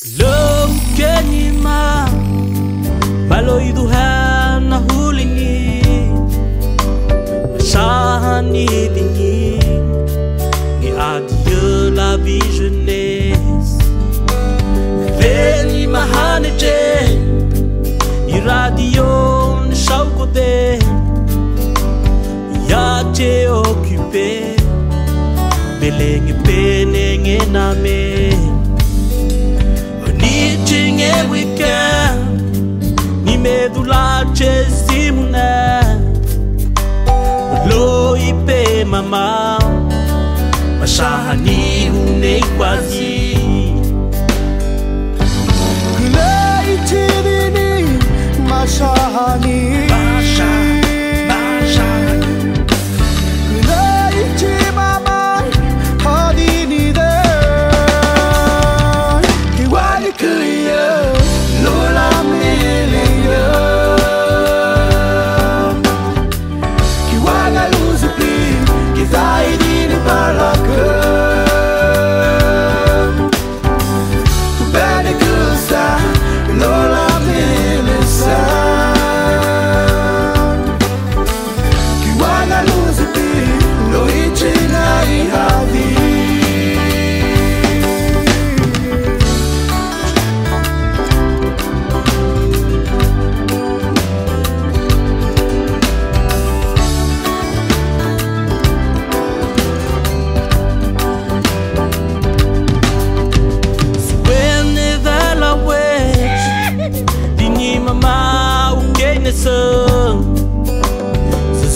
Lo kenima maloiduhan na hulingi Masahan ilingi Ni adieu la vie jeunesse Veni mahaneje I radio ne shaukode Ya te occupé Belenge penenge name Ni medula chesimuna Lo ipe mama Mashahani une kwazi Kula itidini Mashahani Kula iti mama Hadini de Kiwali kuya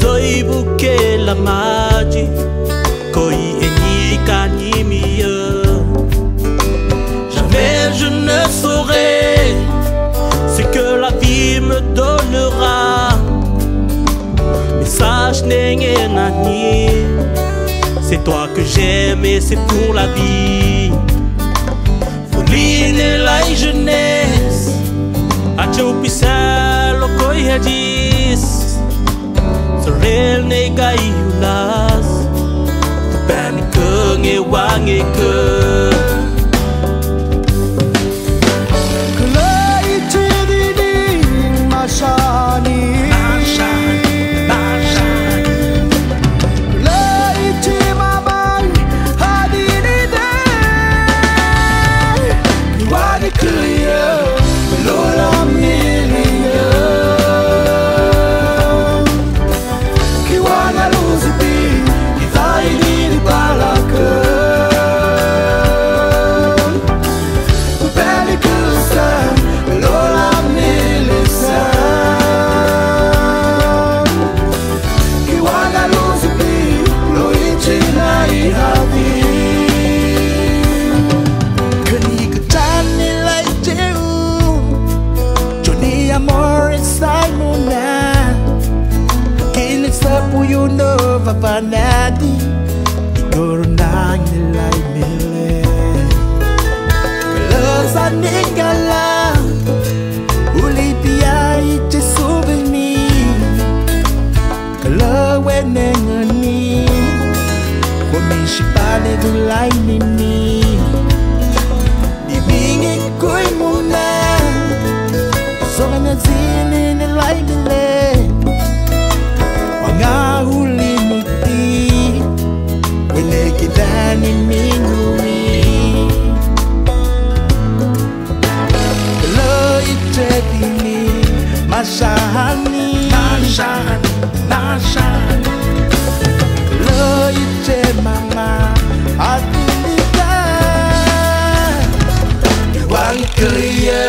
Zoi buke la magie Koi eni kanimi Jamais je ne saurai Ce que la vie me donnera Message n'enge nani C'est toi que j'aime et c'est pour la vie Folie la jeunesse Acho pisal o koi hadis Sorel ne gai ulas Tu bani ke nge wange ke Kula itidini Mashahani Kula iti mama Hadini de Kiwani kuya Lola milia Kiwana luzipi Kizaidi ni balaka Kupeli kusa Lola milisa Kiwana luzipi Loichi na ihavi Amor sai muna Kinig sa puyo no vavanadi Igoro nang nilay mili Kalasan nigala Uli piyay che souvenir Kalawe nengani Wamishipale dulay nini Ibingin ko'y muna Zini nilay bile Wanga huli muti Wile kidani minui Kalo itedini Mashahani Kalo ite mama Adilita Iwang kuya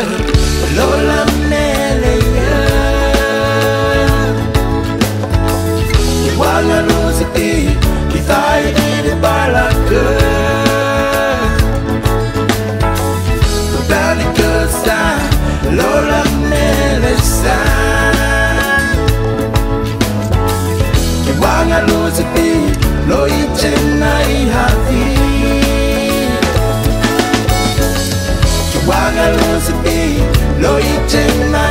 Lola Wala luzipi Kizaidi ni balaka Kubani kusa Lola melesa Kiwanga luzipi Loiche na ihavi Kiwanga luzipi Loiche na